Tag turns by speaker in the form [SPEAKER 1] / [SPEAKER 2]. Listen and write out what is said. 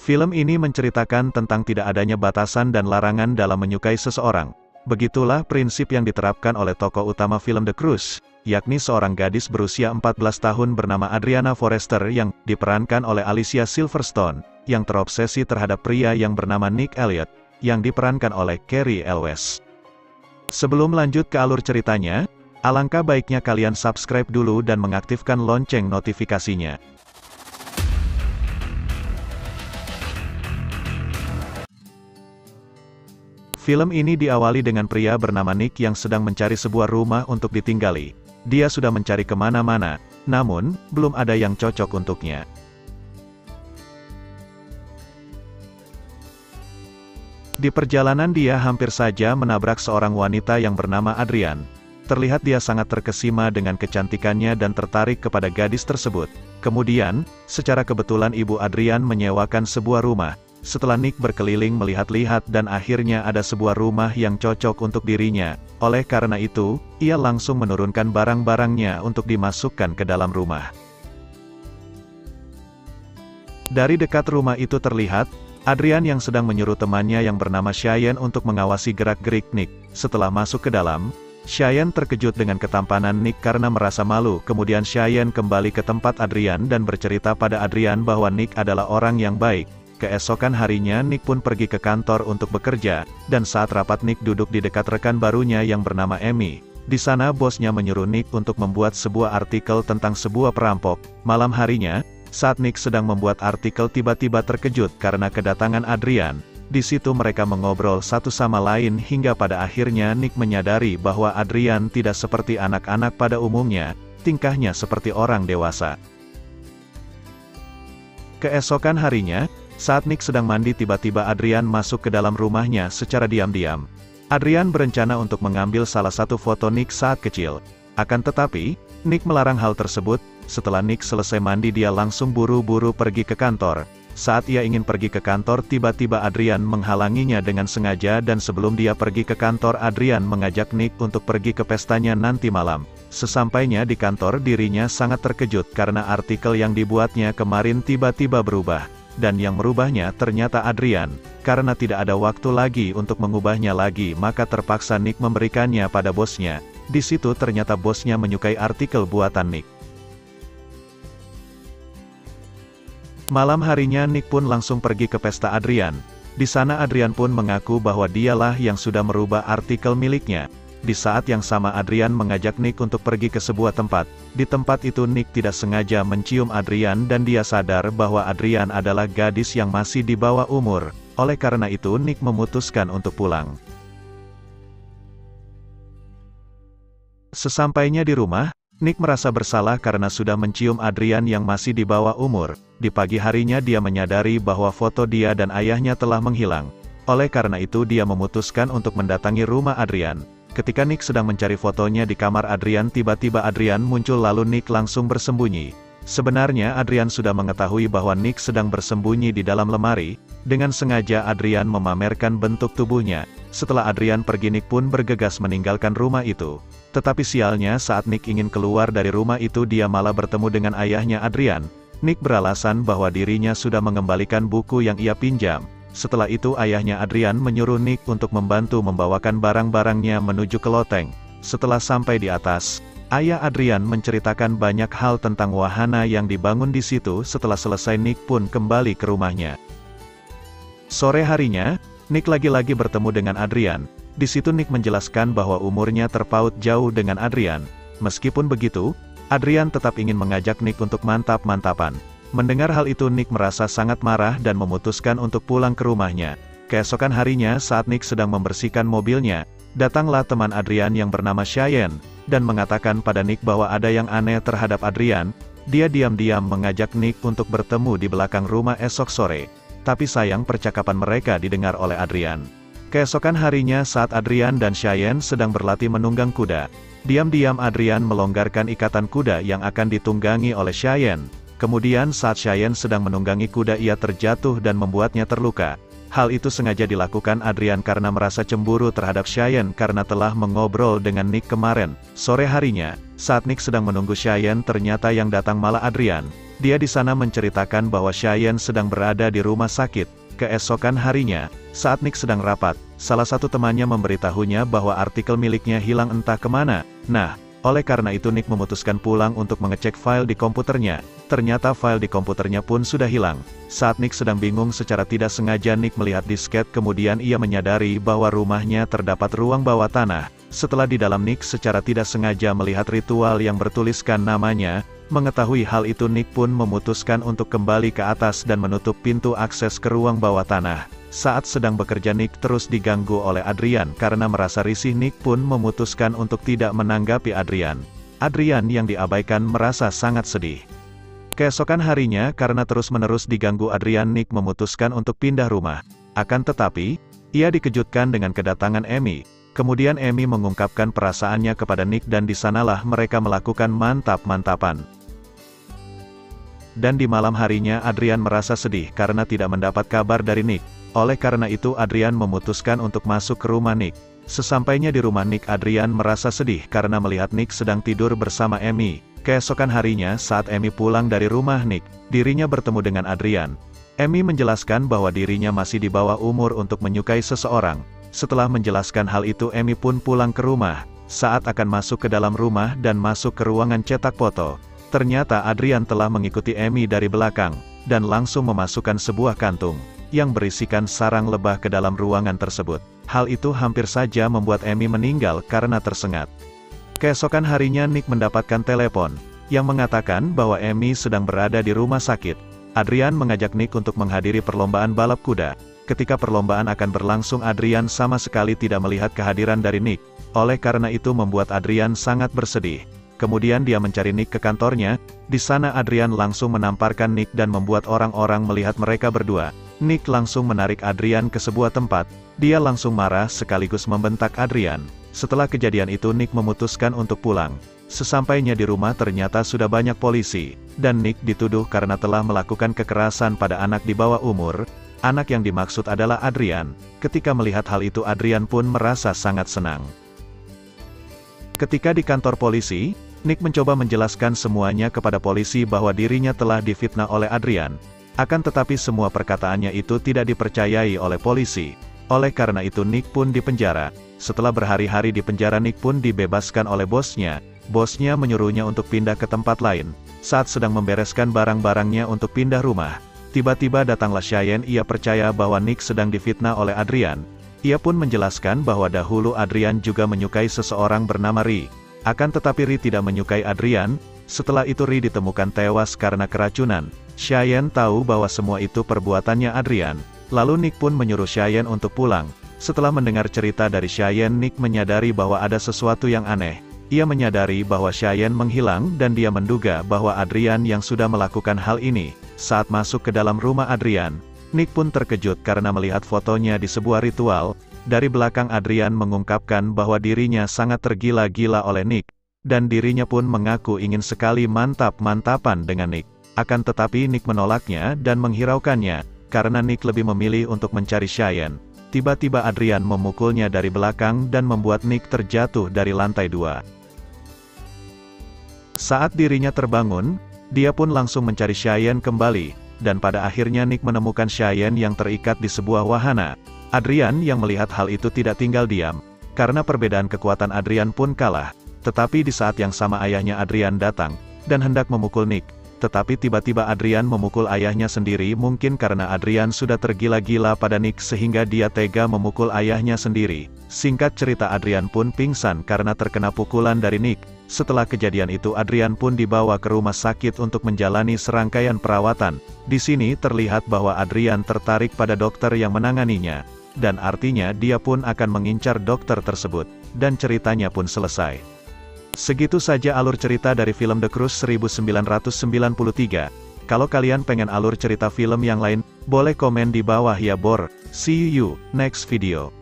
[SPEAKER 1] Film ini menceritakan tentang tidak adanya batasan dan larangan dalam menyukai seseorang. Begitulah prinsip yang diterapkan oleh tokoh utama film The Cruise, yakni seorang gadis berusia 14 tahun bernama Adriana Forrester yang diperankan oleh Alicia Silverstone, yang terobsesi terhadap pria yang bernama Nick Elliot, yang diperankan oleh Cary Elwes. Sebelum lanjut ke alur ceritanya, alangkah baiknya kalian subscribe dulu dan mengaktifkan lonceng notifikasinya. Film ini diawali dengan pria bernama Nick yang sedang mencari sebuah rumah untuk ditinggali. Dia sudah mencari kemana-mana, namun, belum ada yang cocok untuknya. Di perjalanan dia hampir saja menabrak seorang wanita yang bernama Adrian. Terlihat dia sangat terkesima dengan kecantikannya dan tertarik kepada gadis tersebut. Kemudian, secara kebetulan ibu Adrian menyewakan sebuah rumah. Setelah Nick berkeliling melihat-lihat dan akhirnya ada sebuah rumah yang cocok untuk dirinya. Oleh karena itu, ia langsung menurunkan barang-barangnya untuk dimasukkan ke dalam rumah. Dari dekat rumah itu terlihat, Adrian yang sedang menyuruh temannya yang bernama Cheyenne untuk mengawasi gerak-gerik Nick. Setelah masuk ke dalam, Cheyenne terkejut dengan ketampanan Nick karena merasa malu. Kemudian Cheyenne kembali ke tempat Adrian dan bercerita pada Adrian bahwa Nick adalah orang yang baik. Keesokan harinya Nick pun pergi ke kantor untuk bekerja, dan saat rapat Nick duduk di dekat rekan barunya yang bernama Amy. Di sana bosnya menyuruh Nick untuk membuat sebuah artikel tentang sebuah perampok. Malam harinya, saat Nick sedang membuat artikel tiba-tiba terkejut karena kedatangan Adrian. Di situ mereka mengobrol satu sama lain hingga pada akhirnya Nick menyadari bahwa Adrian tidak seperti anak-anak pada umumnya, tingkahnya seperti orang dewasa. Keesokan harinya, saat Nick sedang mandi tiba-tiba Adrian masuk ke dalam rumahnya secara diam-diam. Adrian berencana untuk mengambil salah satu foto Nick saat kecil. Akan tetapi, Nick melarang hal tersebut. Setelah Nick selesai mandi dia langsung buru-buru pergi ke kantor. Saat ia ingin pergi ke kantor tiba-tiba Adrian menghalanginya dengan sengaja dan sebelum dia pergi ke kantor Adrian mengajak Nick untuk pergi ke pestanya nanti malam. Sesampainya di kantor dirinya sangat terkejut karena artikel yang dibuatnya kemarin tiba-tiba berubah. Dan yang merubahnya ternyata Adrian. Karena tidak ada waktu lagi untuk mengubahnya lagi maka terpaksa Nick memberikannya pada bosnya. Di situ ternyata bosnya menyukai artikel buatan Nick. Malam harinya Nick pun langsung pergi ke pesta Adrian. Di sana Adrian pun mengaku bahwa dialah yang sudah merubah artikel miliknya. Di saat yang sama Adrian mengajak Nick untuk pergi ke sebuah tempat. Di tempat itu Nick tidak sengaja mencium Adrian dan dia sadar bahwa Adrian adalah gadis yang masih di bawah umur. Oleh karena itu Nick memutuskan untuk pulang. Sesampainya di rumah, Nick merasa bersalah karena sudah mencium Adrian yang masih di bawah umur. Di pagi harinya dia menyadari bahwa foto dia dan ayahnya telah menghilang. Oleh karena itu dia memutuskan untuk mendatangi rumah Adrian. Ketika Nick sedang mencari fotonya di kamar Adrian tiba-tiba Adrian muncul lalu Nick langsung bersembunyi. Sebenarnya Adrian sudah mengetahui bahwa Nick sedang bersembunyi di dalam lemari. Dengan sengaja Adrian memamerkan bentuk tubuhnya. Setelah Adrian pergi Nick pun bergegas meninggalkan rumah itu. Tetapi sialnya saat Nick ingin keluar dari rumah itu dia malah bertemu dengan ayahnya Adrian. Nick beralasan bahwa dirinya sudah mengembalikan buku yang ia pinjam. Setelah itu ayahnya Adrian menyuruh Nick untuk membantu membawakan barang-barangnya menuju ke loteng. Setelah sampai di atas, ayah Adrian menceritakan banyak hal tentang wahana yang dibangun di situ. Setelah selesai Nick pun kembali ke rumahnya. Sore harinya, Nick lagi-lagi bertemu dengan Adrian. Di situ Nick menjelaskan bahwa umurnya terpaut jauh dengan Adrian. Meskipun begitu, Adrian tetap ingin mengajak Nick untuk mantap-mantapan. Mendengar hal itu Nick merasa sangat marah dan memutuskan untuk pulang ke rumahnya. Keesokan harinya saat Nick sedang membersihkan mobilnya, datanglah teman Adrian yang bernama Cheyenne, dan mengatakan pada Nick bahwa ada yang aneh terhadap Adrian. Dia diam-diam mengajak Nick untuk bertemu di belakang rumah esok sore. Tapi sayang percakapan mereka didengar oleh Adrian. Keesokan harinya saat Adrian dan Cheyenne sedang berlatih menunggang kuda, diam-diam Adrian melonggarkan ikatan kuda yang akan ditunggangi oleh Cheyenne. Kemudian saat Cheyenne sedang menunggangi kuda ia terjatuh dan membuatnya terluka. Hal itu sengaja dilakukan Adrian karena merasa cemburu terhadap Cheyenne karena telah mengobrol dengan Nick kemarin. Sore harinya, saat Nick sedang menunggu Cheyenne ternyata yang datang malah Adrian. Dia di sana menceritakan bahwa Cheyenne sedang berada di rumah sakit. Keesokan harinya, saat Nick sedang rapat, salah satu temannya memberitahunya bahwa artikel miliknya hilang entah kemana. Nah, oleh karena itu Nick memutuskan pulang untuk mengecek file di komputernya. Ternyata file di komputernya pun sudah hilang. Saat Nick sedang bingung, secara tidak sengaja Nick melihat disket, kemudian ia menyadari bahwa rumahnya terdapat ruang bawah tanah. Setelah di dalam, Nick secara tidak sengaja melihat ritual yang bertuliskan namanya. Mengetahui hal itu, Nick pun memutuskan untuk kembali ke atas dan menutup pintu akses ke ruang bawah tanah. Saat sedang bekerja, Nick terus diganggu oleh Adrian. Karena merasa risih, Nick pun memutuskan untuk tidak menanggapi Adrian. Adrian yang diabaikan merasa sangat sedih. Keesokan harinya, karena terus-menerus diganggu Adrian, Nick memutuskan untuk pindah rumah. Akan tetapi, ia dikejutkan dengan kedatangan Amy. Kemudian Amy mengungkapkan perasaannya kepada Nick dan di sanalah mereka melakukan mantap-mantapan. Dan di malam harinya Adrian merasa sedih karena tidak mendapat kabar dari Nick. Oleh karena itu Adrian memutuskan untuk masuk ke rumah Nick. Sesampainya di rumah Nick, Adrian merasa sedih karena melihat Nick sedang tidur bersama Amy. Keesokan harinya saat Amy pulang dari rumah Nick, dirinya bertemu dengan Adrian. Amy menjelaskan bahwa dirinya masih di bawah umur untuk menyukai seseorang. Setelah menjelaskan hal itu, Amy pun pulang ke rumah. Saat akan masuk ke dalam rumah dan masuk ke ruangan cetak foto, ternyata Adrian telah mengikuti Amy dari belakang, dan langsung memasukkan sebuah kantung, yang berisikan sarang lebah ke dalam ruangan tersebut. Hal itu hampir saja membuat Amy meninggal karena tersengat. Keesokan harinya Nick mendapatkan telepon, yang mengatakan bahwa Amy sedang berada di rumah sakit. Adrian mengajak Nick untuk menghadiri perlombaan balap kuda. Ketika perlombaan akan berlangsung, Adrian sama sekali tidak melihat kehadiran dari Nick. Oleh karena itu membuat Adrian sangat bersedih. Kemudian dia mencari Nick ke kantornya. Di sana Adrian langsung menamparkan Nick dan membuat orang-orang melihat mereka berdua. Nick langsung menarik Adrian ke sebuah tempat. Dia langsung marah sekaligus membentak Adrian. Setelah kejadian itu Nick memutuskan untuk pulang. Sesampainya di rumah ternyata sudah banyak polisi, dan Nick dituduh karena telah melakukan kekerasan pada anak di bawah umur. Anak yang dimaksud adalah Adrian. Ketika melihat hal itu Adrian pun merasa sangat senang. Ketika di kantor polisi, Nick mencoba menjelaskan semuanya kepada polisi bahwa dirinya telah difitnah oleh Adrian. Akan tetapi semua perkataannya itu tidak dipercayai oleh polisi. Oleh karena itu Nick pun dipenjara. Setelah berhari-hari di penjara, Nick pun dibebaskan oleh bosnya. Bosnya menyuruhnya untuk pindah ke tempat lain. Saat sedang membereskan barang-barangnya untuk pindah rumah, tiba-tiba datanglah Cheyenne. Ia percaya bahwa Nick sedang difitnah oleh Adrian. Ia pun menjelaskan bahwa dahulu Adrian juga menyukai seseorang bernama Ri. Akan tetapi Ri tidak menyukai Adrian. Setelah itu Ri ditemukan tewas karena keracunan. Cheyenne tahu bahwa semua itu perbuatannya Adrian. Lalu Nick pun menyuruh Cheyenne untuk pulang. Setelah mendengar cerita dari Cheyenne, Nick menyadari bahwa ada sesuatu yang aneh. Ia menyadari bahwa Cheyenne menghilang dan dia menduga bahwa Adrian yang sudah melakukan hal ini. Saat masuk ke dalam rumah Adrian, Nick pun terkejut karena melihat fotonya di sebuah ritual. Dari belakang Adrian mengungkapkan bahwa dirinya sangat tergila-gila oleh Nick, dan dirinya pun mengaku ingin sekali mantap-mantapan dengan Nick. Akan tetapi Nick menolaknya dan menghiraukannya, karena Nick lebih memilih untuk mencari Cheyenne. Tiba-tiba Adrian memukulnya dari belakang dan membuat Nick terjatuh dari lantai 2. Saat dirinya terbangun, dia pun langsung mencari Cheyenne kembali, dan pada akhirnya Nick menemukan Cheyenne yang terikat di sebuah wahana. Adrian yang melihat hal itu tidak tinggal diam, karena perbedaan kekuatan Adrian pun kalah. Tetapi di saat yang sama ayahnya Adrian datang, dan hendak memukul Nick. Tetapi tiba-tiba Adrian memukul ayahnya sendiri, mungkin karena Adrian sudah tergila-gila pada Nick sehingga dia tega memukul ayahnya sendiri. Singkat cerita Adrian pun pingsan karena terkena pukulan dari Nick. Setelah kejadian itu Adrian pun dibawa ke rumah sakit untuk menjalani serangkaian perawatan. Di sini terlihat bahwa Adrian tertarik pada dokter yang menanganinya. Dan artinya dia pun akan mengincar dokter tersebut. Dan ceritanya pun selesai. Segitu saja alur cerita dari film The Cruise 1993. Kalau kalian pengen alur cerita film yang lain, boleh komen di bawah ya bor. See you next video.